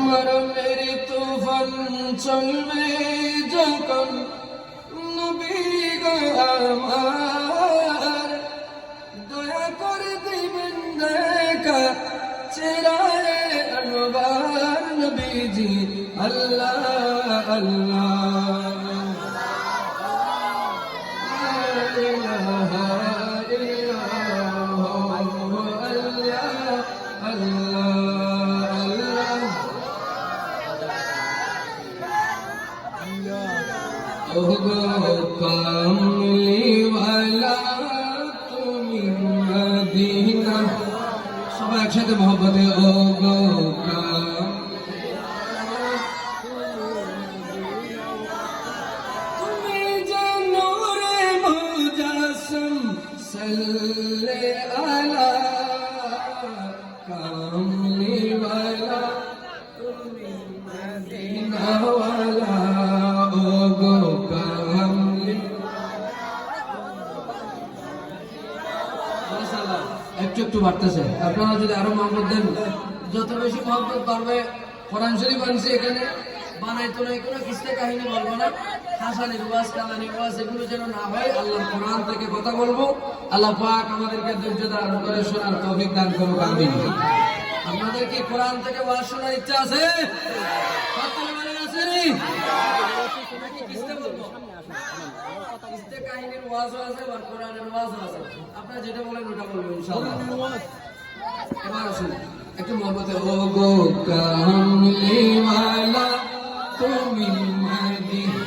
মরমের তুফান চলবে যখন নবী গো আমার দয়া করে দিবেন দেখা চেহারা আনওয়ার নবীজি আল্লাহ আল্লাহ সবাই একসাথে মহব্বতে ও গো তুমি জানো রে মুজাসম সাল্লে আলা কামলি ওয়ালা তুমি মদিনা ওয়ালা ও গো একটু বাড়তেছে। আপনারা যদি আরো মহব্বত দেন, যত বেশি মহব্বত বাড়বে। কোরআন শরীফ আনছি এখানে, বানাইতো নাই কোনো কিস্তে কাহিনী বলবো না, হাসানির ওয়াজ কালানির ওয়াজ এগুলো যেন না হয়। আল্লাহর কোরআন থেকে কথা বলবো। আল্লাহ পাক আমাদেরকে ধৈর্য দান করে শোনার তৌফিক দান করুক, আমিন। আপনাদের কি কোরআন থেকে ওয়াজ শোনার ইচ্ছা আছে? কাহিনীর ওয়াজও আছে, আর কোরআনের ওয়াজও আছে। আপনারা যেটা বলেন ওটা বলবো ইনশাআল্লাহ। এবার আসুন একটু মহব্বতে ও গো কামলি ওয়ালা তুমি মদিনা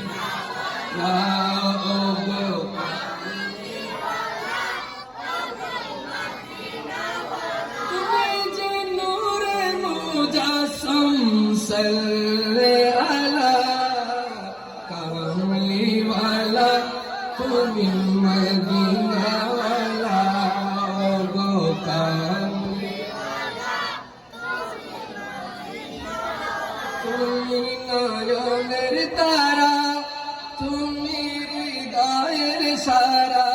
ও গো তুমি যে নূরে মুজাসসম সাল্লে আলা কামলি ওয়ালা তুমি মদিনা ওয়ালা ও গো কামলি তুমি নয়নের তারা, তুমি হৃদয়ের সারা,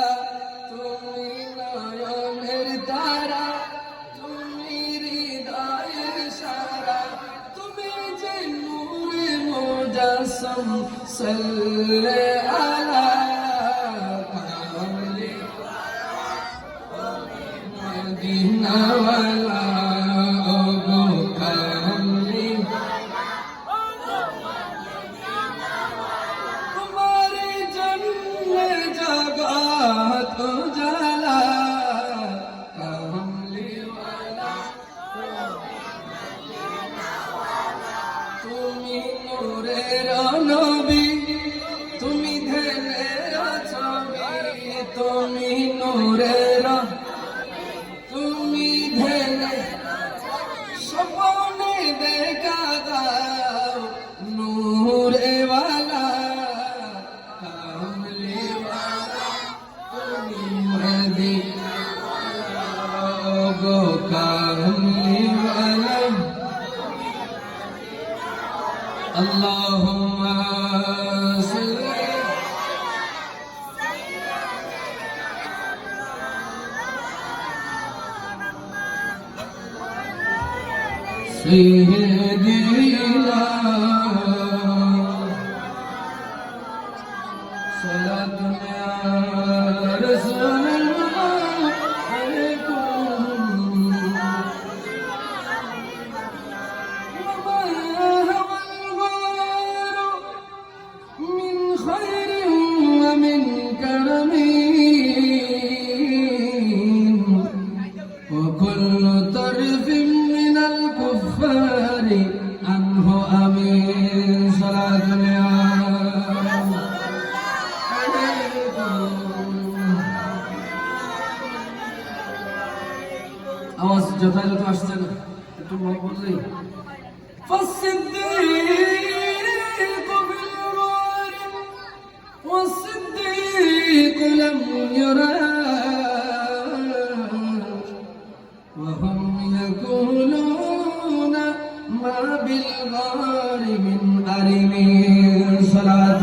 তুমি নয়নের তারা, তুমি হৃদয়ের সারা, তুমি যে নূরে মুজাসসম সাল্লে আলা কামলি মদিনা ওয়ালা ও গো কামলি তোমারে জন্মে জগৎ উজালা কামলি ওয়ালা তুমি নূরের নবী, তুমি ধ্যানের ছবি, তুমি নূরের, তুমি ধ্যানের স্বপ্নে দেখা দাও নূরে ওয়ালা কামলি ওয়ালা তুমি মদিনা ও গো কামলি ওয়ালা আল্লাহুম্মা সাল্লি سيدنا صلاة يا رسول الله عليكم وما هوى الغار من خير ومن كرم وكل طرف من الكفار عنه أمين আওয়াজ যথাযথ আসছে না, একটু বললেই فالصديق بالغار والصديق لم يرى وهم يقولون ما بالغار من أرم صلاة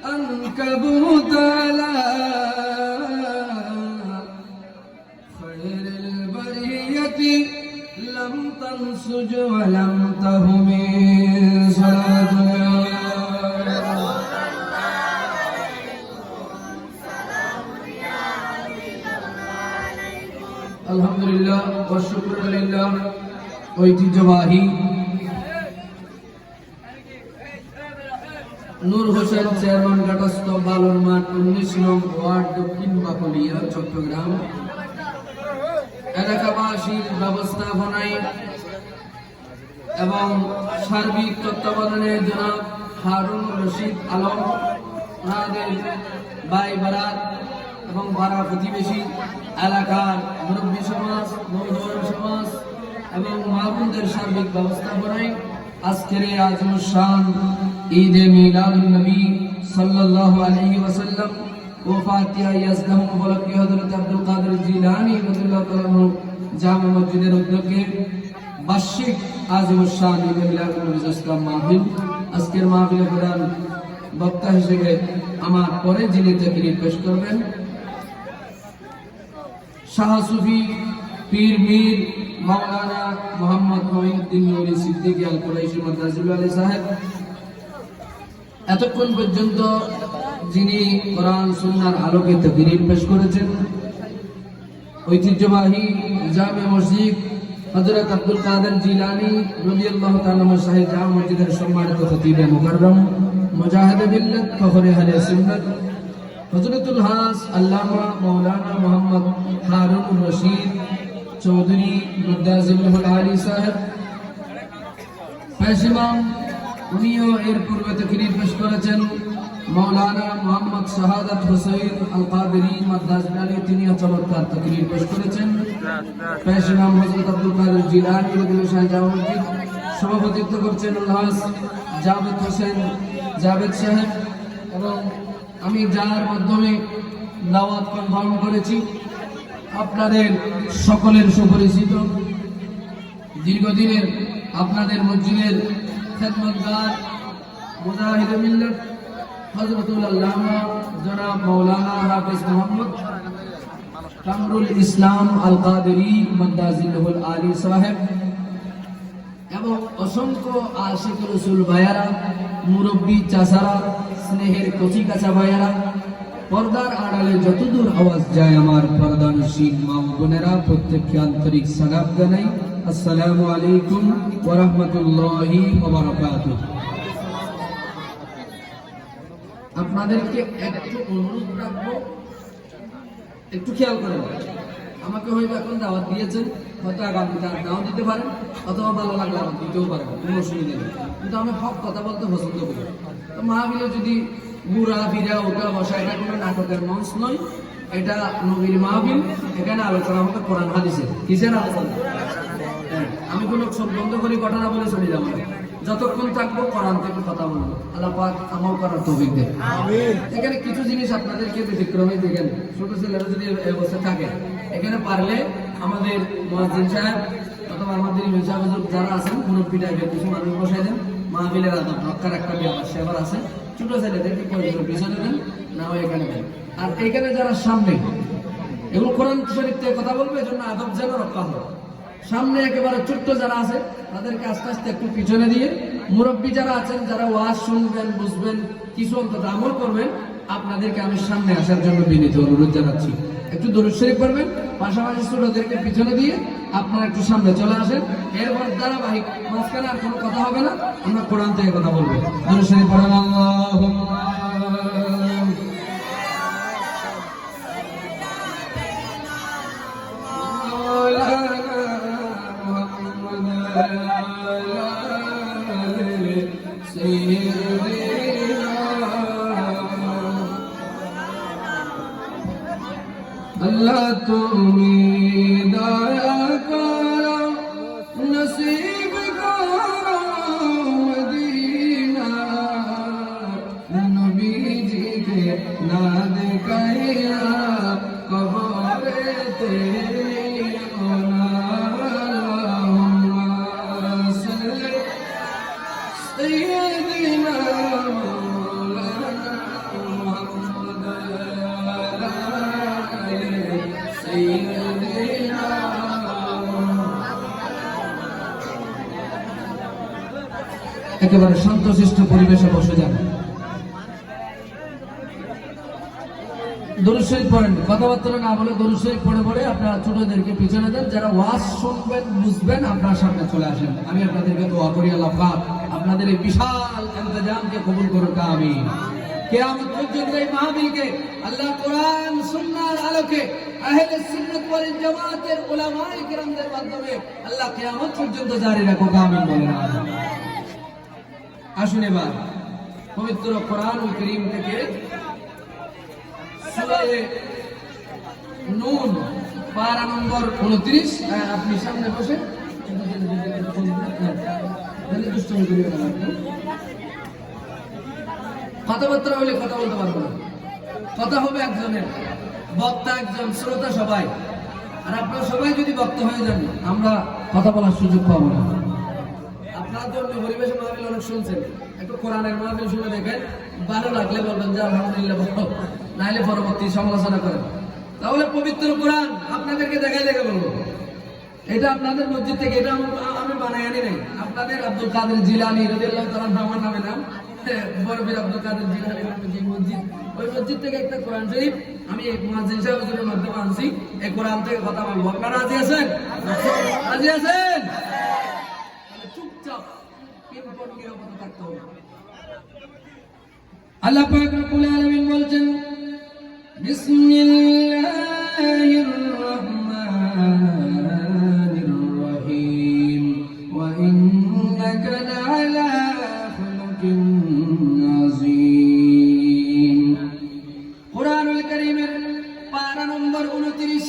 العنكبوت على خير البرية لم تنسج ولم تهم صلاتنا الحمد لله والشكر لله ঐতিহ্যবাহী নূর হোসেন চেয়ারম্যান ঘাটস্থ বালুর মাঠ 19 নং ওয়ার্ড দক্ষিণ বাকলিয়া চট্টগ্রাম এলাকাবাসীর ব্যবস্থাপনায় এবং সার্বিক তত্ত্বাবধানে জনাব হারুন রশিদ আলম ওনাদের ভাই বারাত এবং পাড়া প্রতিবেশী এলাকার মুরব্বী সমাজ নৌজওয়ান সমাজ এবং মাহবুবদের সার্বিক ব্যবস্থাপনায় আজকের এই আজম শান ঈদে মিলাদুন নবী সাল্লাল্লাহু আলাইহি ওয়াসাল্লাম ও ফাতিহা ইয়াজদাহ উপলক্ষে হযরত আব্দুল কাদের জিলানী রাদিয়াল্লাহু তাআলা জামে মসজিদের উদ্যোগে বার্ষিক আজম শান ঈদে মিলাদুন নবী ইসলাম মাহফিল। আজকের মাহফিলে প্রধান বক্তা হিসেবে আমার পরে যিনি তাকরীর পেশ করবেন শাহ সুফি পীর মীর মাওলানা মোহাম্মদ মঈনুদ্দিন নূরী সিদ্দিকী আল কুরাইশি মাদ্রাসুল আলী সাহেব। এতক্ষণ পর্যন্ত যিনি কোরআন সুন্নাহর আলোকে তাকরীর পেশ করেছেন ঐতিহ্যবাহী জামে মসজিদ হযরত আব্দুল কাদের জিলানী রাদিয়াল্লাহু তাআলা সাহেব জামে মসজিদের সম্মানিত খতিবে মুকাররম মুজাহিদে বিল্লাত ফখরে আহলে সুন্নাত হযরতুল হাস আল্লামা মাওলানা মোহাম্মদ হারুন রশিদ চৌধুরী মুদাজিবুল আলী সাহেব পেশিমাম, উনিও এর পূর্বে তাকরীর পেশ করেছেন মাওলানা মোহাম্মদ শাহাদাত হুসাইন আল কাদেরী মাদ্রাসুল আলী, তিনিও চমৎকার তাকরীর পেশ করেছেন। পেশিমাম হযরত আব্দুল কাদের জিলানী রাদিয়াল্লাহু তাআলা জামে মসজিদ সভাপতিত্ব করছেন উল্লাস জাভেদ হোসেন জাভেদ সাহেব, এবং আমি যার মাধ্যমে দাওয়াত কনফার্ম করেছি আপনাদের সকলের সুপরিচিত দীর্ঘদিনের আপনাদের মসজিদের খেদমতগার মুজাহিদে মিল্লাত হযরতুল আল্লামা জনাব মাওলানা হাফেজ মোহাম্মদ কামরুল ইসলাম আল কাদেরী মাদ্রাসুল আলী সাহেব এবং অসংখ্য আশিক রাসূল ভাইয়ারা, মুরব্বী চাচারা, স্নেহের কচি কাঁচা ভাইয়ারা, পর্দার আড়ালে যতদূর আওয়াজ যায় আমার পর্দানশীল মা বোনেরা, প্রত্যেককে আন্তরিক সালাম জানাই। আসসালামু আলাইকুম ওয়া রাহমাতুল্লাহি ওয়া বারাকাতুহু। আপনাদেরকে একটু অনুরোধ রাখবো, একটু খেয়াল করেন। আমাকে হয়তো এখন দাওয়াত দিয়েছেন, হয়তো আগামীতে আর নাও দিতে পারেন, অথবা ভালো লাগলে আমার দিতেও পারেন, কোনো অসুবিধা নেই। কিন্তু আমি হক কথা বলতে পছন্দ করি। তো মাহফিলে যদি ঘুরা ফিরা ওঠা বসা, এটা কোনো নাটকের মঞ্চ নয়, এটা নবীর মাহফিল। এখানে আলোচনা হবে কোরআন হাদিসের। কিসের আলোচনা? আমি কোনো চোখ বন্ধ করে ঘটনা বলে চলে যাবো না, যতক্ষণ থাকবো কোরআন থেকে কথা বলবো। আল্লাহ পাক আমল করার তৌফিক দেন। এখানে কিছু জিনিস আপনাদেরকে ব্যতিক্রমে দেখেন, ছোট ছেলেরা যদি অবস্থা থাকে, এখানে পারলে আমাদের মুয়াজ্জিন সাহেব অথবা আমাদের ইমাম সাহেব যারা আছেন মুরব্বী টাইপের কিছু মানুষ বসাই দেন। মাহফিলের আদব রক্ষার একটা ব্যাপার সেবার আছে, ছোট ছেলেদেরকে পিছনে দেন, না হয় এখানে দেন। আর এখানে যারা সামনে এগুলো কোরআন শরীফ থেকে কথা বলবে, এজন্য আদব যেন রক্ষা হয়। সামনে একেবারে ছোট্ট যারা আছে তাদেরকে আস্তে আস্তে একটু পিছনে দিয়ে, মুরব্বী যারা আছেন যারা ওয়াজ শুনবেন, বুঝবেন, কিছু অন্তত আমল করবেন, আপনাদেরকে আমি সামনে আসার জন্য বিনীত অনুরোধ জানাচ্ছি। একটু দরুদ শরীফ পড়বেন, পাশাপাশি ছোটদেরকে পিছনে দিয়ে আপনারা একটু সামনে চলে আসেন। এরপর ধারাবাহিক মাঝখানে আর কোনো কথা হবে না, আমরা কোরআন থেকে কথা বলবো। দরুদ শরীফ পড়েন। আল্লাহুম্মা আল্লাহ তুমি দয়া করো নসিব করো মদিনা নবীজিকে না দেখাইয়া কবরেতে سيدنا مولانا محمد سيدنا একেবারে শান্তশিষ্ট পরিবেশে বসে যান। দরুদ শরীফ পড়েন, কথাবার্তা না বলে দরুদ শরীফ পড়ে পড়ে আপনারা ছোটদেরকে পিছনে দেন। যারা ওয়াজ শুনবেন বুঝবেন আপনার সামনে চলে আসেন। আমি আপনাদেরকে দোয়া করি আল্লাহ পাক আপনাদের এই বিশাল ইন্তজামকে কবুল করুক, আমিন। কিয়ামত পর্যন্ত এই মাহফিলকে আল্লাহ কোরআন সুন্নাহর আলোকে আহলে সুন্নাত ওয়াল জামাতের উলামায়ে কিরামদের মাধ্যমে আল্লাহ কিয়ামত পর্যন্ত জারি রাখুক, আমিন বলেন। আসুন এবার পবিত্র কোরআনুল কারীম থেকে সূরা নূন পারা নম্বর 29। আপনি সামনে বসে কথাবার্তা হলে কথা বলতে পারবো না, কথা হবে একজনের, বক্তা একজন, শ্রোতা সবাই। আর আপনারা সবাই যদি বক্তা হয়ে যান আমরা কথা বলার সুযোগ পাবো না। আপনার জন্য পরিবেশে মাহফিল অনেক শুনছেন, একটু কোরআনের মাহফিল শুনে দেখেন, ভালো লাগলে বলবেন যে আলহামদুলিল্লাহ বলো, নাহলে পরবর্তী সমালোচনা করেন। তাহলে পবিত্র কোরআন আপনাদেরকে দেখাই দেখে বলবো, এটা আপনাদের মসজিদ থেকে, এটা আমি বানাই আনি নাই। আপনাদের আব্দুল কাদের জিলানী রাদিয়াল্লাহু তাআলা আমার নামে নাম, বরবীর আব্দুল কাদের জিলানী যে মসজিদ, ওই মসজিদ থেকে একটা কোরআন শরীফ আমি মুয়াজ্জিন সাহেবের মাধ্যমে আনছি। এই কোরআন থেকে কথা বলবো। আপনারা রাজি আছেন? রাজি আছেন? চুপচাপ পিনপন নিরাপদে থাকতে হবে। আল্লাহ পাক রব্বুল আলামিন বলছেন, বিসমিল্লাহির রাহমানির রহিম ওয়া ইন্নাকা লাআলা খুলুকিন আযীম। কোরআনুল কারীমের পারা নম্বর 29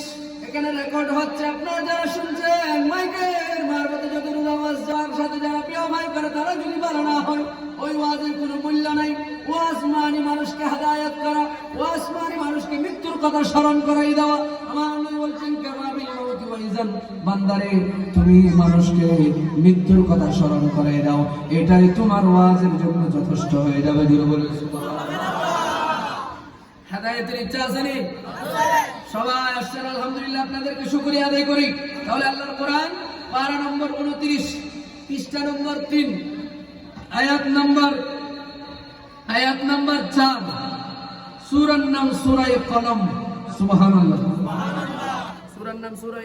এখানে রেকর্ড হচ্ছে। আপনারা যারা শুনছেন মাইকের মারফতে যত আওয়াজ যার সাথে যারা প্রিয় ভাই করে তারা যদি ভালো না হয় ওই ওয়াজের কোনো মূল্য নাই। ওয়াজ মানে মানুষকে হেদায়েত করা, ওয়াজ মানে মানুষকে মৃত্যুর কথা স্মরণ করাই দেওয়া। আমার নবী বলছেন কামাবিল মাউতি ওয়াইজান, বান্দারে তুমি মানুষকে মৃত্যুর কথা স্মরণ করাই দাও, এটাই তোমার ওয়াজের জন্য যথেষ্ট হয়ে যাবে। জোরে বলে সুবহানাল্লাহ। হেদায়েতের ইচ্ছা আছে নি? সবাই আসছেন আলহামদুলিল্লাহ, আপনাদেরকে শুকরিয়া আদায় করি। তাহলে আল্লাহর কোরআন পারা নম্বর 29 পৃষ্ঠা নম্বর 3 আয়াত নম্বর 4, সূরার নাম সূরা কলম। সুবহানাল্লাহ। সূরার নাম সূরা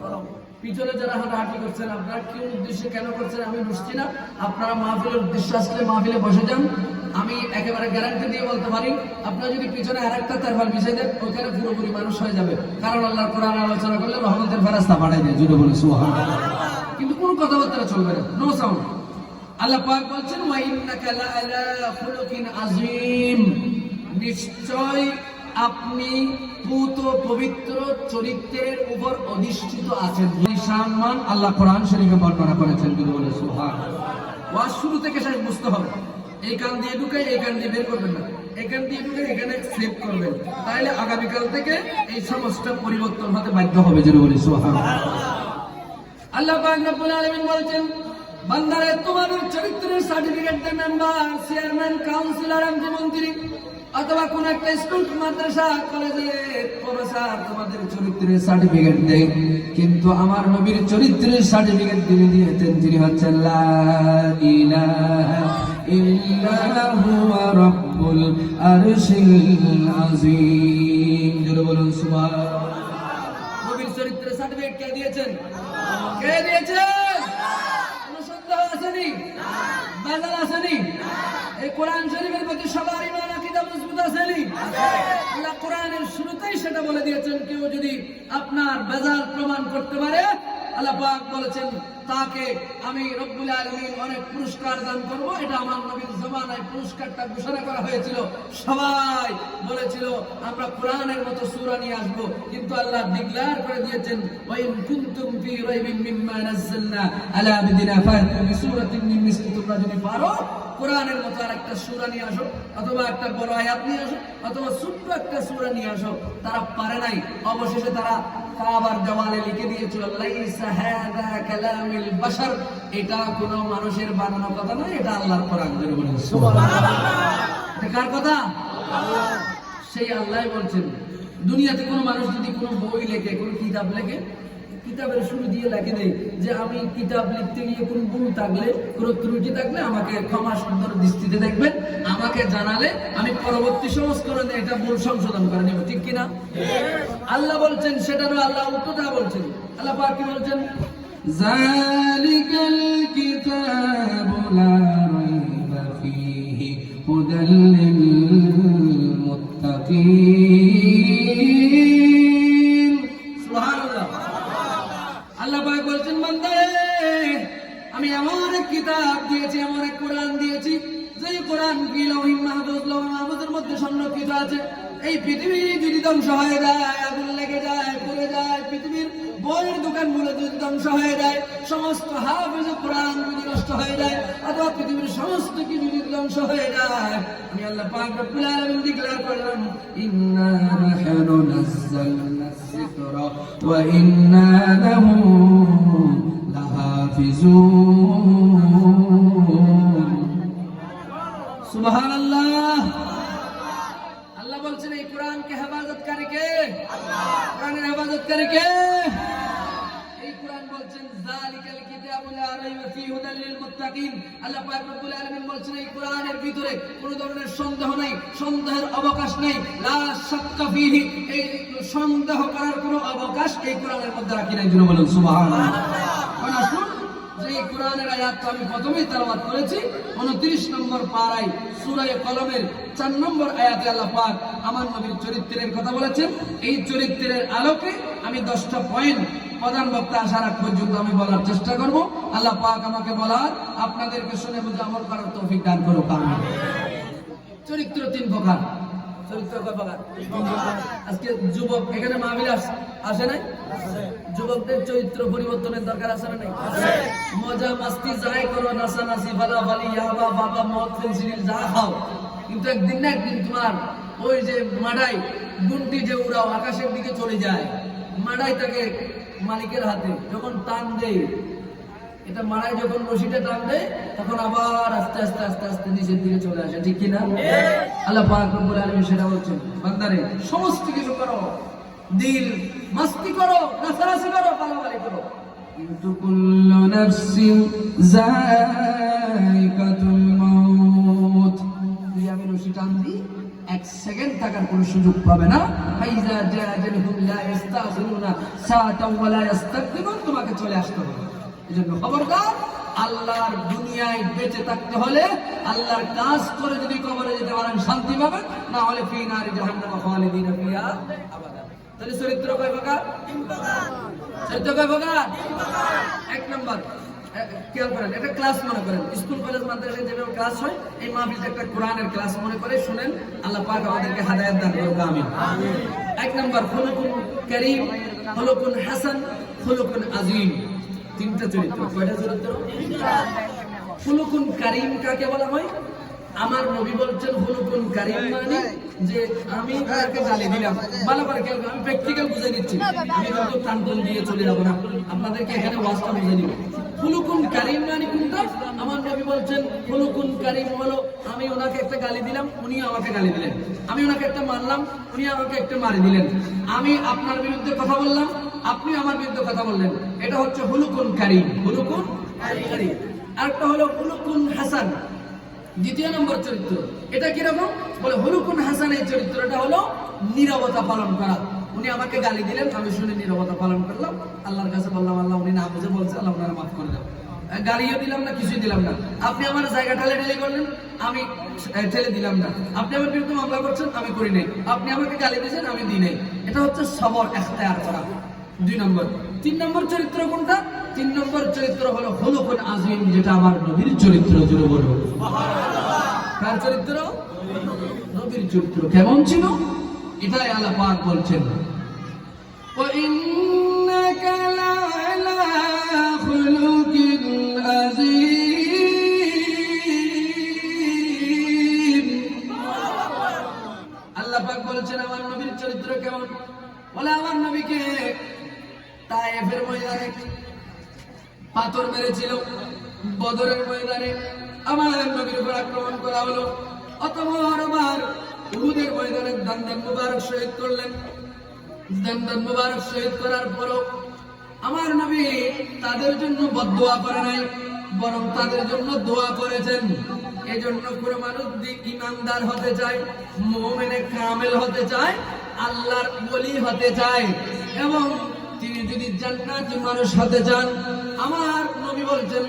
কলম। পিছনে যারা হাঁটাহাঁটি করছেন আপনারা কি উদ্দেশ্যে কেন করছেন আমি বুঝছি না। আপনারা মাহফিলের উদ্দেশ্যে আসলে মাহফিলে বসে যান। আমি একেবারে গ্যারান্টি দিয়ে বলতে পারি আপনারা যদি পিছনে আরেকটা তারফাল বিছিয়ে দেন ওখানে পুরোপুরি মানুষ হয়ে যাবে। কারণ আল্লাহর কোরআন আলোচনা করলে রহমতের ফেরেশতা পাঠায় দেয়। জুড়ে বলে সুবহানাল্লাহ। কিন্তু কোনো কথাবার্তা চলবে না, নো সাউন্ড। আল্লাহ পাক বলছেন ওয়া ইন্নাকা লাআলা খুলুকিন আযীম, নিশ্চয় আপনি পুত পবিত্র চরিত্রের উপর অধিষ্ঠিত আছেন। এই সম্মান আল্লাহ কোরআন শরীফে বর্ণনা করেছেন। জুড়ে বলে সুবহানাল্লাহ। ওয়াজ শুরু থেকে শেষ বুঝতে হবে। এই কান দিয়ে ঢুকে এই কান দিয়ে বের করবেন না, এখান দিয়ে ঢুকে এখানে সেভ করবেন, তাহলে আগামীকাল থেকে এই সমস্ত পরিবর্তন হতে বাধ্য হবে। জোরে বলি সুবহানাল্লাহ। আল্লাহ পাক রব্বুল আলামিন বলেন, বান্দারে তোমাদের চরিত্রের সার্টিফিকেট দেন মেম্বার, চেয়ারম্যান, কাউন্সিলর, এমপি, মন্ত্রী অথবা কোন একটা স্কুল, মাদ্রাসা, কলেজের প্রফেসর তোমাদের চরিত্রের সার্টিফিকেট দেয়। কিন্তু আমার নবীর চরিত্রের সার্টিফিকেট তিনি দিয়েছেন, যিনি হচ্ছেন লা ইলাহা ইল্লাল্লাহু ওয়া রাব্বুল আরশিল আযীম। জোরে বলুন সুবহানাল্লাহ। নবীর চরিত্রের সার্টিফিকেট কে দিয়েছেন? কে দিয়েছেন? কোনো সন্দেহ আসেনি? বাজার আসেনি? এই কোরআন শরীফের প্রতি সবার ঈমান আকীদা মজবুত আসেনি? আল্লাহ কোরআনের শুরুতেই সেটা বলে দিয়েছেন, কেউ যদি আপনার বেজাল প্রমাণ করতে পারে আল্লাহ পাক বলেছেন তাকে আমি রব্বুল আলামিন অনেক পুরস্কার দান করব। এটা আমার নবীর জামানায় পুরস্কারটা ঘোষণা করা হয়েছিল। সবাই বলেছিল আমরা কোরআনের মতো সূরা নিয়ে আসব, কিন্তু আল্লাহ ডিক্লেয়ার করে দিয়েছেন ওয়া ইন কুনতুম ফি রাইবিন মিম্মা নাযালনা আলা আবদিনা ফাতু বিসূরাতিন মিন মিসলি, তোমরা যদি পারো কোরআনের মতো আরেকটা সূরা নিয়ে আসো, অথবা একটা বড় আয়াত নিয়ে আসো, অথবা ছোট্ট একটা সূরা নিয়ে আসো। তারা পারে নাই। অবশেষে তারা কাবার দেওয়ালে লিখে দিয়েছিল লাইসা হাযা কালামিল বাশার, এটা কোনো মানুষের বানানো কথা নয়, এটা আল্লাহর কোরআন। জোরে বলুন সুবহানাল্লাহ। এটা কার কথা? আল্লাহ। সেই আল্লাহই বলছেন দুনিয়াতে কোনো মানুষ যদি কোনো বই লেখে, কোনো কিতাব লেখে, কিতাবের শুরু দিয়ে লেখে দেয় যে আমি কিতাব লিখতে গিয়ে কোনো ভুল থাকলে, কোনো ত্রুটি থাকলে আমাকে ক্ষমা সুন্দর দৃষ্টিতে দেখবেন, আমাকে জানালে আমি পরবর্তী সংস্করণে এটা ভুল সংশোধন করে নেব। ঠিক কিনা? আল্লাহ বলছেন সেটারও আল্লাহ উল্টোটা বলছেন। আল্লাহ পাক কি বলছেন? যালিকাল কিতাবু লা রাইবা ফীহি হুদাল লিল মুত্তাকিন। সুবহানাল্লাহ। আল্লাহ পাক বলছেন বান্দা আমি এমন এক কিতাব দিয়েছি, এমন এক কোরআন দিয়েছি, যে কোরআন কি লাউহে মাহফুজের মধ্যে সংরক্ষিত আছে। এই পৃথিবী যদি ধ্বংস হয়ে যায়, আগুন লেগে যায়, পুড়ে যায়, পৃথিবীর বইয়ের দোকানগুলো যদি ধ্বংস হয়ে যায়, সমস্ত হাফেজ কোরআন যদি নষ্ট হয়ে যায়, অথবা পৃথিবীর সমস্ত কিছু যদি ধ্বংস হয়ে যায়, আমি আল্লাহ পাক রব্বুল আলামিন ডিক্লেয়ার করলাম ইন্না নাহনু নাযালনা যিকরা ওয়া ইন্না লাহু লাহাফিজুন। সুবহানাল্লাহ। আল্লাহ বলছেন এই কোরআনকে হেফাজতকারী কে? আল্লাহ। কোরআনের হেফাজতকারী কে? এই কোরআন বলছেন যালিকাল কিতাবু লা রাইবা ফীহি হুদাল লিল মুত্তাকিন। আল্লাহ পাক রব্বুল আলামিন বলছেন এই কোরআনের ভিতরে কোনো ধরনের সন্দেহ নাই, সন্দেহের অবকাশ নাই। লা শাক্কা ফীহি, এই সন্দেহ করার কোনো অবকাশ এই কোরআনের মধ্যে রাখি নাই। জোরে বলুন সুবহানাল্লাহ। আসুন যে কোরআনের আয়াতটা আমি প্রথমেই তেলাওয়াত করেছি 29 নম্বর পারায় সূরা কলমের 4 নম্বর আয়াতে আল্লাহ পাক আমার নবীর চরিত্রের কথা বলেছেন। এই চরিত্রের আলোকে আমি 10টা পয়েন্ট প্রধান বক্তা আসার আগ পর্যন্ত আমি বলার চেষ্টা করব। আল্লাহ পাক আমাকে বলার, আপনাদেরকে শুনে বুঝে আমল করার তৌফিক দান করুক। আমিন। চরিত্র 3 প্রকার। চরিত্র কয় প্রকার? আজকে যুবক এখানে মাহফিল আসে নাই? যুবকদের চরিত্র পরিবর্তনের দরকার আছে না নাই? মজা মাস্তি যাই করো, নাচানাচি, ফালাফালি, ইয়াবা, বাবা, মদ, ফেন্সিডিল যা খাও, কিন্তু একদিন না একদিন তোমার ওই যে মাড়াই গুন্টি যে উড়াও আকাশের দিকে চলে যায়, মাড়াই তাকে মালিকের হাতে যখন টান দেয়, এটা মাড়াই যখন রশিটা টান দেয় তখন আবার আস্তে আস্তে আস্তে আস্তে নিচের দিকে চলে আসে। ঠিক কিনা? আল্লাহ পাক রব্বুল আলামিন সেটা বলছেন বান্দারে সমস্ত কিছু করো, দিল মাস্তি করো, নাচানাচি করো, পালাপালি করো, কিন্তু কুল্লু নাফসিন যায়িকাতুল মাউত, আমি রশি টান দিই 1 সেকেন্ড থাকার কোনো সুযোগ পাবে না। ফাইজা জাআজালহুম লা ইস্তাখিরুনা সাআতাও ওয়া লা ইস্তাকদিমুন, তোমাকে চলে আসতে হবে। এজন্য খবরদার, আল্লাহর দুনিয়ায় বেঁচে থাকতে হলে আল্লাহর কাজ করে যদি কবরে যেতে পারেন শান্তি পাবেন, না হলে ফি নারি জাহান্নাম খালিদিনা ফিহা আবাদা। তাহলে চরিত্র কয় প্রকার? 3 প্রকার। চরিত্র কয় প্রকার? 3 প্রকার। 1 নাম্বার খেয়াল করেন, এটা ক্লাস মনে করেন, স্কুল কলেজ মাদ্রাসায় যেভাবে ক্লাস হয় এই মাহফিলটা একটা কোরআনের ক্লাস মনে করে শুনেন। আল্লাহ পাক আমাদেরকে হেদায়েত দান করুক। আমিন। 1 নাম্বার খুলুকুন কারীম, খুলুকুন হাসান, খুলুকুন আযীম। 3টা চরিত্র। কয়টা চরিত্র? 3টা। খুলুকুন কারীম কাকে বলা হয়? আমার নবী বলছেন খুলুকুন কারীম মানে যে আমি তাকে গালি দিলাম, ভালো করে কেউ, আমি প্র্যাকটিক্যাল বুঝে দিচ্ছি, আমি কিন্তু টানটন দিয়ে চলে যাবো না, আপনাদেরকে এখানে ওয়াজটা বুঝে নিব। খুলুকুন কারীম মানে কোনটা? আমার নবী বলছেন খুলুকুন কারীম হলো আমি ওনাকে একটা গালি দিলাম, উনি আমাকে গালি দিলেন, আমি ওনাকে একটা মারলাম, উনি আমাকে একটা মারি দিলেন, আমি আপনার বিরুদ্ধে কথা বললাম, আপনি আমার বিরুদ্ধে কথা বললেন, এটা হচ্ছে খুলুকুন কারীম। খুলুকুন কারীম। আরেকটা হলো খুলুকুন হাসান, 2 নম্বর চরিত্র। এটা কিরকম? বলে হুলুকুন হাসান, এই চরিত্রটা হলো নীরবতা পালন করা। উনি আমাকে গালি দিলেন, আমি শুনে নীরবতা পালন করলাম, আল্লাহর কাছে বললাম আল্লাহ উনি না বুঝে বলছে, আল্লাহ ওনারা মাফ করে দাও। গালিও দিলাম না, কিছুই দিলাম না। আপনি আমার জায়গা ঠেলে করলেন, আমি ঠেলে দিলাম না। আপনি আমার বিরুদ্ধে মামলা করছেন, আমি করি নাই। আপনি আমাকে গালি দিয়েছেন, আমি দিই নাই। এটা হচ্ছে সবর এখতিয়ার করা। 2 নম্বর। 3 নম্বর চরিত্র কোনটা? 3 নম্বর চরিত্র হলো খুলুকুন আযীম, যেটা আমার নবীর চরিত্র। জোরে বলো কার চরিত্র? নবীর চরিত্র কেমন ছিল এটাই আল্লাহ পাক বলছেন, ওয়া ইন্নাকা লা'আলা খুলুকিন আযীম। আল্লাহ পাক বলছেন আমার নবীর চরিত্র কেমন? বলে আমার নবীকে তায়েফের ময়দানে পাথর মেরেছিল, বদরের ময়দানে আমার নবীর উপর আক্রমণ করা হলো, অতঃপর আবার উহুদের ময়দানে দান্দান মুবারক শহীদ করলেন। দান্দান মুবারক শহীদ করার পরও আমার নবী তাদের জন্য বদদোয়া করে নাই, বরং তাদের জন্য দোয়া করেছেন। এজন্য কোনো মানুষ ঈমানদার হতে চায়, মুমিনে কামেল হতে চায়, আল্লাহর ওলি হতে চায়, এবং তিনি যদি জান্নাতি মানুষ হতে চান, আমার নবী বলছেন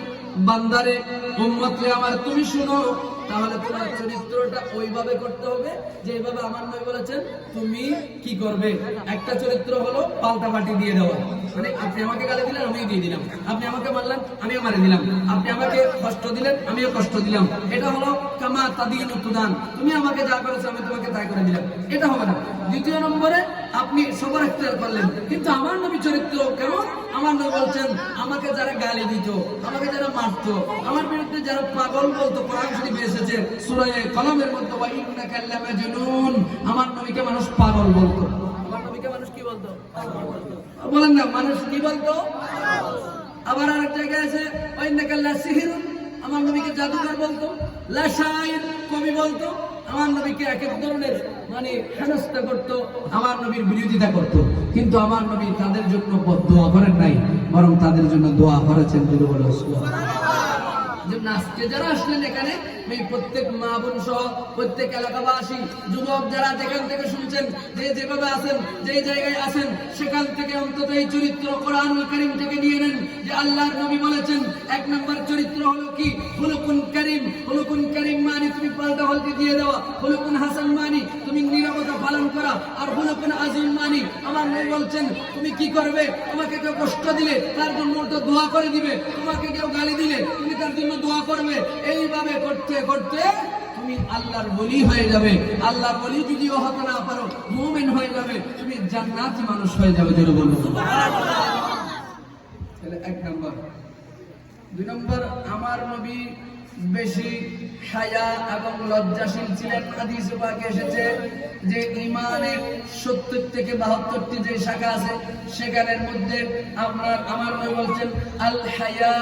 বান্দারে, উম্মতরে আমার, তুমি শুনো, তাহলে তোমার চরিত্রটা ওইভাবে করতে হবে যেভাবে আমার নবী বলেছেন তুমি কি করবে। একটা চরিত্র হলো পাল্টাপাল্টি দিয়ে দেওয়া, মানে আপনি আমাকে গালি দিলেন আমিও দিয়ে দিলাম, আপনি আমাকে মারলেন আমিও মারি দিলাম, আপনি আমাকে কষ্ট দিলেন আমিও কষ্ট দিলাম। এটা হলো কামা তাদিনু তুদান, তুমি আমাকে যা করেছো আমি তোমাকে তাই করে দিলাম, এটা হবে না। দ্বিতীয় নম্বরে আপনি সবার ইখতিয়ার করলেন, কিন্তু আমার নবী চরিত্র কেমন? আমার নবী বলছেন আমাকে যারা গালি দিত, আমাকে যারা মারতো, আমার বিরুদ্ধে যারা পাগল বলতো, কোরআন শরীফে এসেছে সূরা কলমের মধ্যে, ওয়া ইন্নাকা লামাজনুন, আমার নবীকে মানুষ পাগল বলতো। আমার নবীকে মানুষ কি বলতো? বলেন না, মানুষ কি বলতো? আবার আরেক জায়গায় আছে ওয়া ইন্নাকা লাসিহিরুন, আমার নবীকে জাদুকর বলতো, লাশাইর, কবি বলতো। আমার নবীকে এক এক ধরনের মানে হেনস্থা করতো, আমার নবীর বিরোধিতা করতো, কিন্তু আমার নবী তাদের জন্য দোয়া করেন নাই, বরং তাদের জন্য দোয়া করেছেন। যদি বলো আজকে যারা আসলেন এখানে, আমি প্রত্যেক মা বোন সহ প্রত্যেক এলাকাবাসী, যুবক যারা যেখান থেকে শুনছেন, যে যেভাবে আছেন, যে জায়গায় আছেন, সেখান থেকে অন্তত এই চরিত্র কোরআনুল কারীম থেকে নিয়ে নেন যে আল্লাহর নবী বলেছেন 1 নম্বর চরিত্র হলো কি? খুলুকুন কারীম। খুলুকুন কারীম মানে তুমি পাল্টা পাল্টি দিয়ে দেওয়া, খুলুকুন হাসান মানে তুমি নীরবতা পালন করা, আর খুলুকুন আযীম মানে আমার নবী বলছেন তুমি কি করবে? তোমাকে কেউ কষ্ট দিলে তার জন্য তো দোয়া করে দিবে, তোমাকে কেউ গালি দিলে তুমি তার জন্য দোয়া করবে। এইভাবে করতে করতে তুমি আল্লাহর ওলি হয়ে যাবে। আল্লাহর ওলি যদিও হতে না পারো, মুমিন হয়ে যাবে, তুমি জান্নাতি মানুষ হয়ে যাবে। জোরে বলুন সুবহানাল্লাহ। তাহলে 1 নম্বর। 2 নম্বর, আমার নবী বেশি হায়া এবং লজ্জাশীল ছিলেন। হাদিসে পাকে এসেছে যে ঈমানের 70 থেকে 72টি যে শাখা আছে, সেখানের মধ্যে আমার নবী বলছেন আল হায়া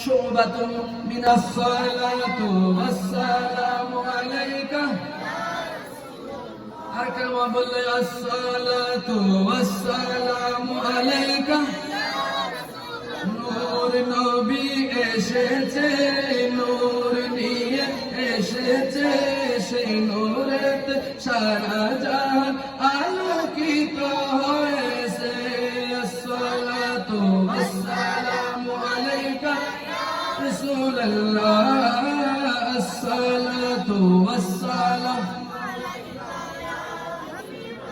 শুবাতুন মিনাস সালাতু ওয়াস সালামু আলাইকা, আর কালমা বললে আসসালাতু ওয়াস সালামু আলাইকা। নূর নবী এসেছে, নূর নিয়ে এসেছে, সেই নূরেতে সারা জাহান আলোকিত হয়েছে। আসসালাতু ওয়াসসালামু আলাইকা রাসূলুল্লাহ, আসসালাতু ওয়াসসালাম।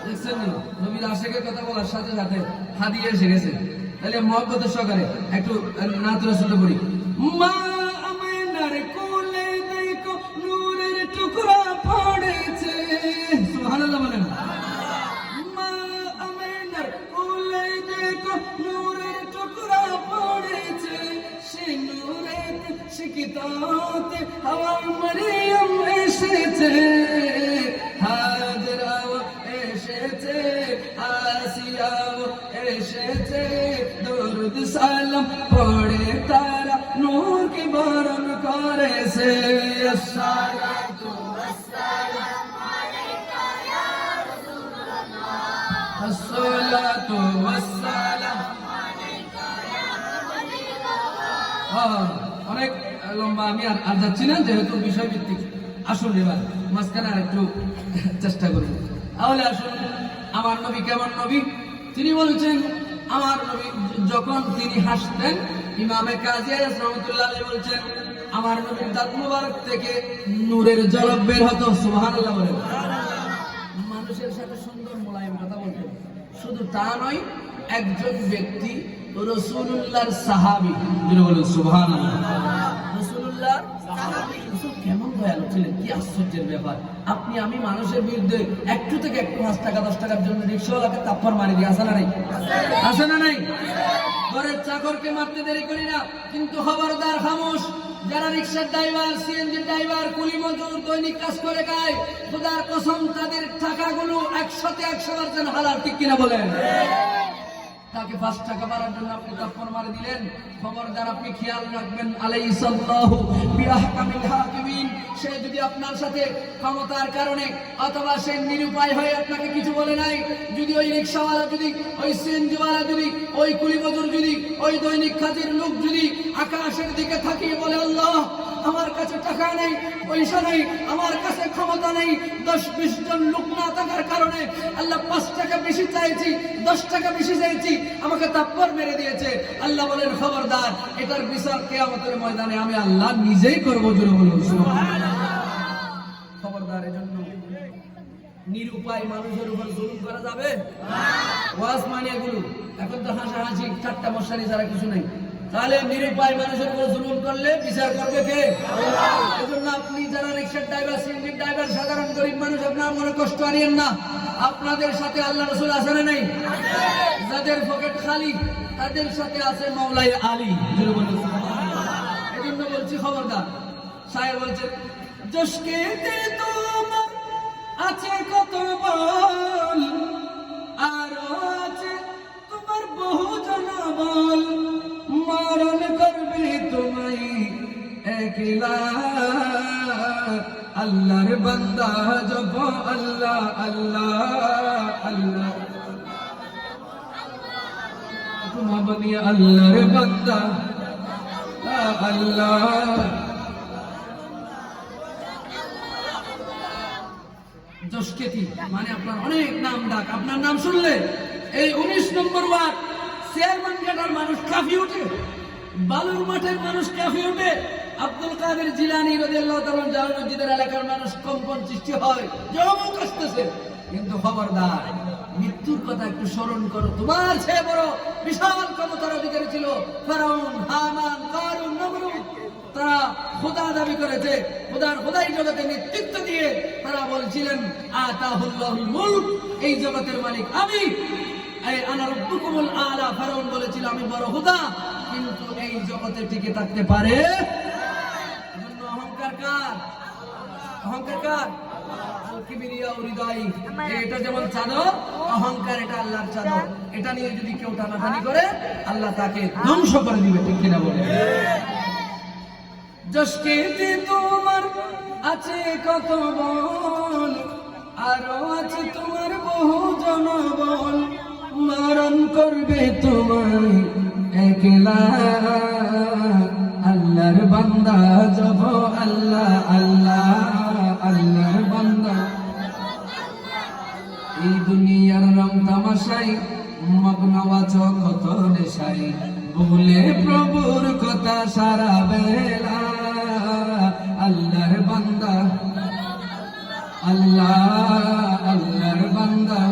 দেখছেন নবীর আশিকের কথা বলার সাথে সাথে হাদিয়া এসে গেছে। তাহলে মহব্বতের সহকারে একটু নাত রাসূল পড়ি। মা আমিনার কোলে দেখো নূরের টুকরা পড়েছে, সুবহানাল্লাহ বলেন। মা আমিনার কোলে দেখো নূরের টুকরা পড়েছে, সেই নূরেতে শিকিতাতে হাওয়া মারিয়াম এসেছে, হাজরাও এসেছে, আসিয়াও এসেছে, দরুদ সালাম পড়ে তারা নূর কি বরণ করেছে। আসসালাতু ওয়াসসালামু আলাইকা ইয়া রাসূলুল্লাহ, আসসালাতু ওয়াসসালামু আলাইকা ইয়া হাবিবাল্লাহ। অনেক লম্বা, আমি আর যাচ্ছি না, যেহেতু বিষয় ভিত্তিক। আসুন এবার মাঝখানে আর একটু চেষ্টা করি। তাহলে আসুন আমার নবী কেমন নবী? তিনি বলছেন আমার নবী যখন তিনি হাসতেন, ইমামে কাজী আয়াজ রাহমাতুল্লাহ আলাইহি বলছেন আমার নবীর দাঁত মুবারক থেকে নূরের ঝলক বের হতো। সুবহানাল্লাহ বলেন। মানুষের সাথে সুন্দর মোলায়েম কথা বলতেন। শুধু তা নয়, একজন ব্যক্তি রাসূলুল্লাহর সাহাবী। যিনি বলেন সুবহানাল্লাহ। রাসূলুল্লাহর সাহাবী। রাসূল কেমন দয়ালু ছিলেন, কি আশ্চর্যের ব্যাপার। আপনি আমি মানুষের বিরুদ্ধে একটু থেকে একটু 5 টাকা 10 টাকার জন্য রিকশাওয়ালাকে তাপ্পর মারি দিই, আছে না নাই? আছে না নাই? ঘরের চাকরকে মারতে দেরি করি না, কিন্তু খবরদার খামোশ। যারা রিকশার ড্রাইভার, সিএনজি ড্রাইভার, কুলি মজুর দৈনিক কাজ করে খায়, খোদার কসম তাদের টাকাগুলো 100% হালাল, ঠিক কিনা বলেন? তাকে 5 টাকা বাড়ার জন্য আপনি তাপ্পর মারে দিলেন। খবরদার আপনি খেয়াল রাখবেন, আলাইহিসসাল্লাহু বিআহকামিল হাকিমিন। সে যদি আপনার সাথে ক্ষমতার কারণে অথবা সে নিরুপায় হয়ে আপনাকে কিছু বলে নাই, যদি ওই রিকশাওয়ালা, যদি ওই সিএনজিওয়ালা, যদি ওই কুলি মজুর, যদি ওই দৈনিক কাজের লোক যদি আকাশের দিকে তাকিয়ে বলে, আল্লাহ আমার কাছে টাকা নেই, পয়সা নেই, আমার কাছে ক্ষমতা নেই, 10-20 জন লোক না থাকার কারণে আল্লাহ 5 টাকা বেশি চাইছি, 10 টাকা বেশি চাইছি, আমাকে তাপ্পর মেরে দিয়েছে, আল্লাহ বলেন খবরদার, এটার বিচার কিয়ামতের ময়দানে আমি আল্লাহ নিজেই করবো। জোরে বলুন সুবহানাল্লাহ। খবরদার, এজন্য নিরুপায় মানুষের উপর জুলুম করা যাবে না। ওয়াজ মানে এগুলো, এখন তো হাসাহাসি ঠাট্টা মশারি ছাড়া কিছু নেই। তাহলে নিরুপায় মানুষের উপর জুলুম করলে বিচার করবে কে? আল্লাহ। এজন্য আপনি যারা রিকশার ড্রাইভার, সিএনজি ড্রাইভার, সাধারণ গরিব মানুষ, আপনার মনে কষ্ট আনিয়েন না। আপনাদের সাথে আল্লাহ রাসূল আছে না নাই? যাদের পকেট খালি তাদের সাথে আছে মাওলাই আলী। জোরে বলুন সুবহানাল্লাহ। এজন্য বলছি খবরদার। শায়ের বলছে, জশকে তে তোমার আছে কত বল, আর আছে তোমার বহু জনবল, মরণ করবে তোমায় একলা, আল্লাহর বান্দা জপ আল্লাহ আল্লাহ আল্লাহ, তোমা বনিয়ে আল্লাহর বান্দা আল্লাহ। জশকেতি মানে আপনার অনেক নাম ডাক, আপনার নাম শুনলে এই 19 নম্বর ওয়ার্ড চেয়ারম্যান ঘাটার মানুষ কাঁপি ওঠে, বালুর মাঠের মানুষ কাঁপি ওঠে, আব্দুল কাদের জিলানী রাদিয়াল্লাহু তাআলা জালাল মসজিদের এলাকার মানুষ কম্পন সৃষ্টি হয়, জমক আসতেছে। কিন্তু খবরদার, মৃত্যুর কথা একটু স্মরণ করো। তোমার চেয়ে বড় বিশাল ক্ষমতার অধিকারী ছিল ফেরাউন, হামান, কারুন, নমরুদ। তারা খোদা দাবি করেছে, খোদাই জগতে নেতৃত্ব দিয়ে তারা বলছিলেন আতাহুল্লাহুল মুলক, এই জগতের মালিক আমি, আনা রাব্বুকুমুল আলা। ফেরাউন বলেছিল আমি বড় খোদা, কিন্তু এই জগতে টিকে থাকতে পারে। এজন্য অহংকার কার? অহংকার কার? আল কিবরিয়া উরিদাই। এটা যেমন চাদর, অহংকার এটা আল্লাহর চাদর। এটা নিয়ে যদি কেউ টানাটানি করে আল্লাহ তাকে ধ্বংস করে দিবে, ঠিক কিনা বলে? জশকেতে তোমার আছে কত বল, আরো আছে তোমার বহু জনবল, মরণ করবে তোমায় একলা, আল্লাহর বান্দা জপ আল্লাহ আল্লাহ আল্লাহর বান্দা। এই দুনিয়ার রং তামাশাই মগ্ন আছো কত নেশাই, ভুলে প্রভুর কথা সারা বেলা, আল্লাহর বান্দা আল্লাহ আল্লাহর বান্দা।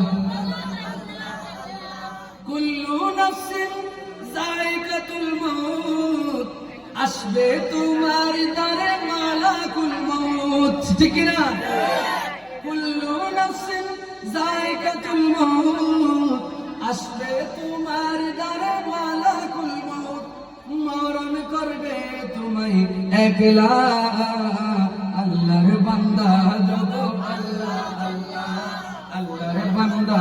কুল্লু নাফসিন যায়কাতুল মউত, আসবে তোমার দ্বারে মালাকুল মউত, ঠিক না? কুল্লু নাফসিন যায়কাতুল মউত, আসবে তোমার দ্বারে মালাকুল মউত, মরণ করবে তোমায় একলা, আল্লাহর বান্দা জপ আল্লাহ আল্লাহ আল্লাহর বান্দা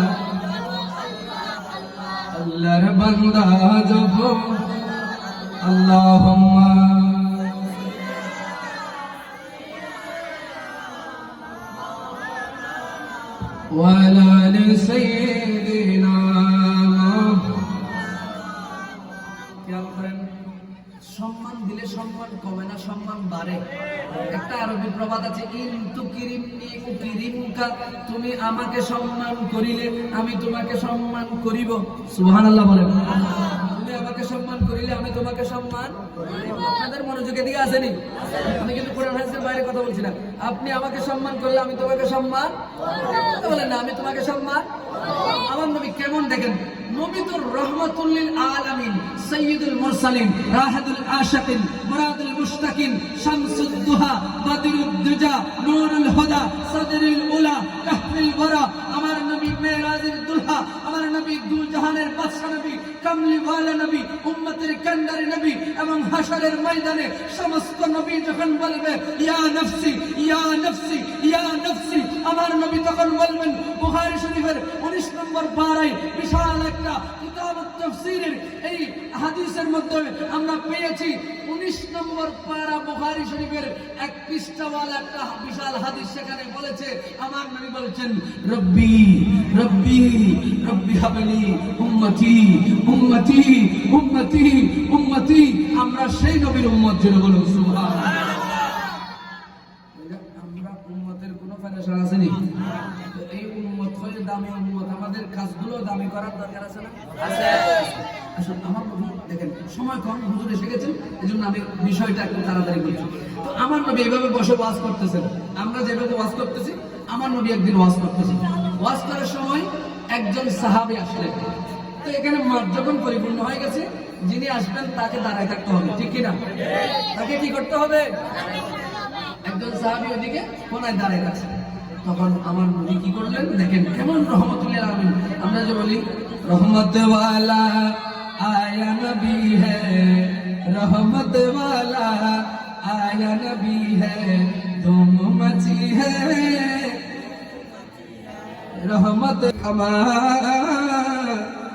আল্লাহর বান্দা জপ আল্লাহুম্মা ওয়া আলা আলি সাইয়্যিদিনা। সম্মান দিলে সম্মান কমে না, সম্মান বাড়ে। একটা আরবি প্রবাদ আছে, ইনতু কিরিমনি উকিরিমকা, তুমি আমাকে সম্মান করিলে আমি তোমাকে সম্মান করিব। সুবহানাল্লাহ বলেন। তুমি আমাকে সম্মান করিলে আমি তোমাকে সম্মান করিব। আপনাদের মনোযোগের দিকে আসেনি? আমি কিন্তু কোরআন হাদিসের বাইরে কথা বলছি না। আপনি আমাকে সম্মান করলে আমি তোমাকে সম্মান বলেন না, আমি তোমাকে সম্মান। আমার নবী কেমন দেখেন, নবী তো রাহমাতুল লিল আলামিন, সাইয়্যিদুল মুরসালিন, রাহাতুল আশিকিন, মুরাদুল মুশতাকিন, শামসুদ দুহা, বাদরুদ দুজা, নূরুল হুদা, সাদরুল উলা, কাহফুল ওয়ারা, আমার নবী মেরাজের দুলহা, আমার নবী দুল জাহানের বাদশা নবী, কামলিওয়ালা নবী, উম্মতের কান্ডারি নবী, এবং হাশরের ময়দানে সমস্ত নবী যখন বলবে ইয়া নফসি ইয়া নফসি ইয়া নফসি, আমার নবী তখন বলবেন, বুখারী শরীফের 19 নম্বর পারায় বিশাল একটা কিতাবুত তাফসীরের এই হাদিসের মধ্যে আমরা পেয়েছি 19 নম্বর পারা বুখারী শরীফের এক পৃষ্ঠাওয়ালা একটা বিশাল হাদিস, সেখানে বলেছে আমার নবী বলেছেন রব্বি রব্বি রব্বি হাবলি উম্মতি উম্মতি উম্মতি উম্মতি। আমরা সেই নবীর উম্মত জন্য বলুন সুবহানাল্লাহ। আমরা উম্মতের কোনো ফায়দা আছে নি? এই উম্মত হয়ে দামি উম্মত, আমাদের কাজগুলো দামি করার দরকার আছে না? আছে। আসলে আমার নবী দেখেন সময় কম, হুজুর এসে গেছেন, এজন্য আমি বিষয়টা একটু তাড়াতাড়ি বলছি। তো আমার নবী এইভাবে বসে ওয়াজ করতেছেন, আমরা যেভাবে ওয়াজ করতেছি, আমার নবী একদিন ওয়াজ করতেছি। ওয়াজ করার সময় একজন সাহাবী আসলেন। তো এখানে মাঠ যখন পরিপূর্ণ হয়ে গেছে, যিনি আসবেন তাকে দাঁড়ায় থাকতে হবে, ঠিক কিনা? তাকে কি করতে হবে? একজন সাহাবী ওদিকে কোনায় দাঁড়ায় আছে। তখন আমার নবী কি করলেন দেখেন, কেমন রহমতুল লিল আলামিন। আমরা যে বলি রহমত ওয়ালা আয়া নবী হ্যায়, রহমত ওয়ালা আয়া নবী হ্যায়, ধুম মচি হ্যায় রহমত কামা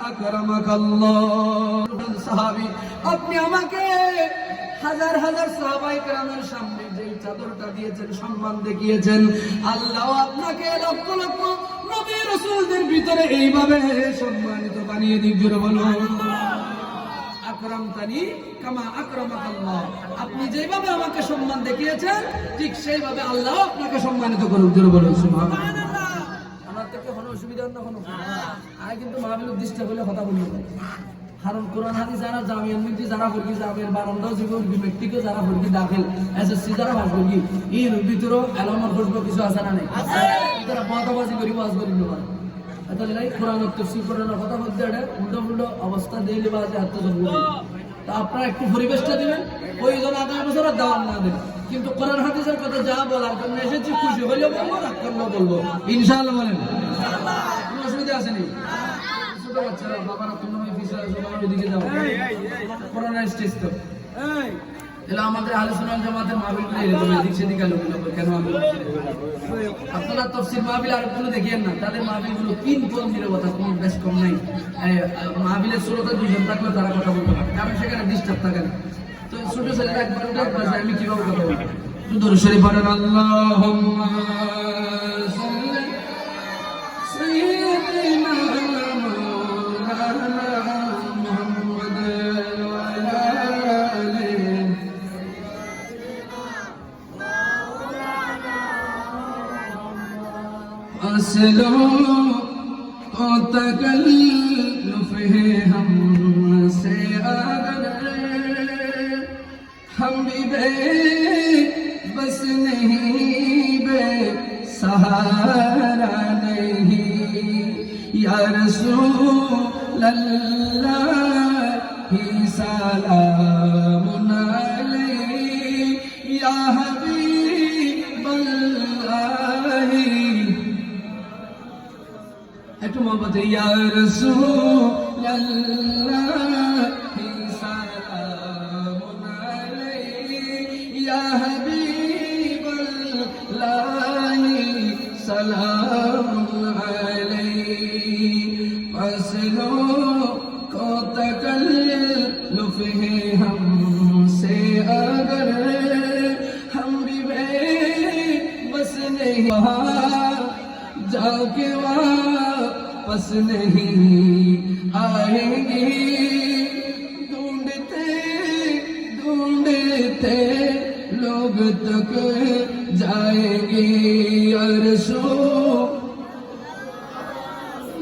আকরামাকাল্লাহ। সাহাবী, আপনি আমাকে হাজার হাজার সাহাবায়ে কেরামের সামনে যে চাদরটা দিয়েছেন, সম্মান দেখিয়েছেন, আল্লাহ আপনাকে লক্ষ লক্ষ নবী রাসূলদের ভিতরে এইভাবে সম্মানিত বানিয়ে দিক। জোরে বলুন আকরামতানি কামা আকরামাকাল্লাহ। আপনি যেভাবে আমাকে সম্মান দেখিয়েছেন, ঠিক সেইভাবে আল্লাহ আপনাকে সম্মানিত করুক। জোরে বলুন সুবহানাল্লাহ। আমার থেকে কোনো অসুবিধা না, কোনো আয় কিন্তু মাহফিলের দৃষ্টি বলে কথা বলবো, কারণ কোরআন হাদিস যারা জামিয়ার মধ্যে যারা পড়কি, জামিয়ার বারান্দাও যে পড়কি, মেট্রিকও যারা পড়কি, দাখিল এসএসসি যারা পাস করকি, এর ভিতরেও এলামার খুশবু কিছু আছে না? নাই। তারা বাতাবাজি করি ওয়াজ করি না, তাহলে নাই কোরআন তাফসীর কোরআনের কথা বলতে এটা উল্টো উল্টো অবস্থা দিলে বাজে আত্মজন্ম। তা আপনারা একটু পরিবেশটা দিবেন, ওইজন আগামী বছর দাওয়াত না দেন, কিন্তু কোরআন হাদিসের কথা যা বলার জন্য এসেছি, খুশি হইলেও বলবো, রাগ করলেও বলবো, ইনশাআল্লাহ বলেন। কোনো অসুবিধা আসেনি? ছোট বাচ্চারা বাবারা তুমি ওইদিকে যাও, করোনা স্টেজ তো এলা আমাদের আহলে সুন্নাত জামাতের মাহফিল এরকম এদিক সেদিক আলোচনা করে কেন আমি আপনারা তাফসীর মাহফিল আর কোনো দেখিয়েন না, তাদের মাহফিলগুলো 3 পদ নীরবতা, কোনো বেশ কম নাই। মাহফিলের শ্রোতা 2 জন থাকলে তারা কথা বলতে পারে, কারণ সেখানে ডিস্টার্ব থাকে না। তো ছোট ছেলেরা একবার উঠে একবার যায়, আমি কিভাবে কথা বলবো? দরুদ শরীফ পড়েন, আল্লাহুম্মা সাল্লি সাইয়্যিদিনা असलो तो तकल्लुफ है हमसे अगर हम भी बस नहीं बेसहारा नहीं, या रसूल अल्लाह ही सलामुन अलैहि, या हबीब अल्लाह। একটু মোহাম্মদ ইয়া রাসূলুল্লাহি সালামুন আলাইহি, ইয়া হাবিবাল্লাহি সালামুন আলাইহি, ফাসলু को तकल्लुफ है हमसे अगर हम भी बस नहीं जाके वापस नहीं आएंगे, ढूंढते ढूंढते लोग तक जाएंगे, या रसूल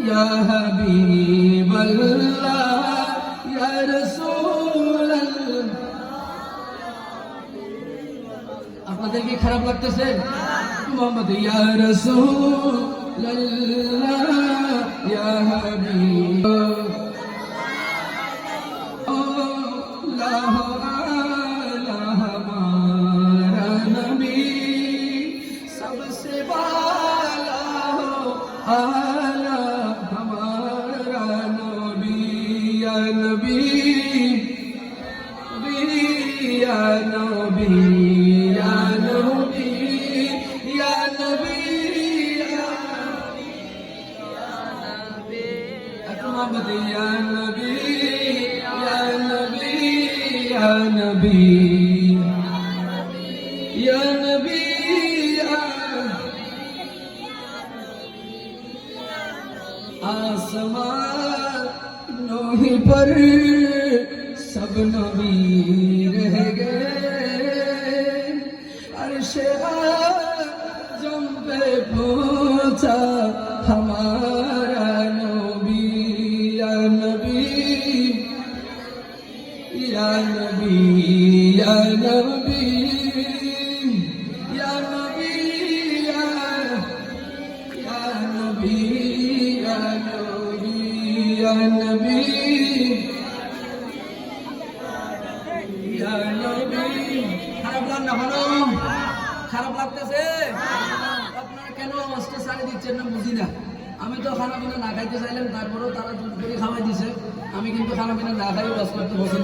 या हबीब अल्लाह, या रसूल अल्लाह। আপনাদের কি খারাপ লাগতেছে? মোহাম্মদ ইয়া রাসূল আল্লাহ, ইয়া হাবিব हो आला हमारा नबी सबसे वाला हो आला हमारा नबी या नबी या नबी या नबी या नबी मोहम्मद या नबी या नबी या नबी या नबी आसमानों ही पर सब नबी रह गए अर्शे आज़म पे पहुंचा हमारा नबी या नबी या नबी या नबी या नबी या नबी या नबी या नबी या नबी খারাপ লাগ না হলো খারাপ লাগতেছে আপনারা কেন আওয়াজটা ছাড়ে দিচ্ছেন না বুঝি না আমি তো খানা পিনা না খাইতে চাইলাম তারপরেও তারা দুধ করে খাওয়াই দিছে আমি কিন্তু খানা পিনা না খাই ওয়াজ করতে পছন্দ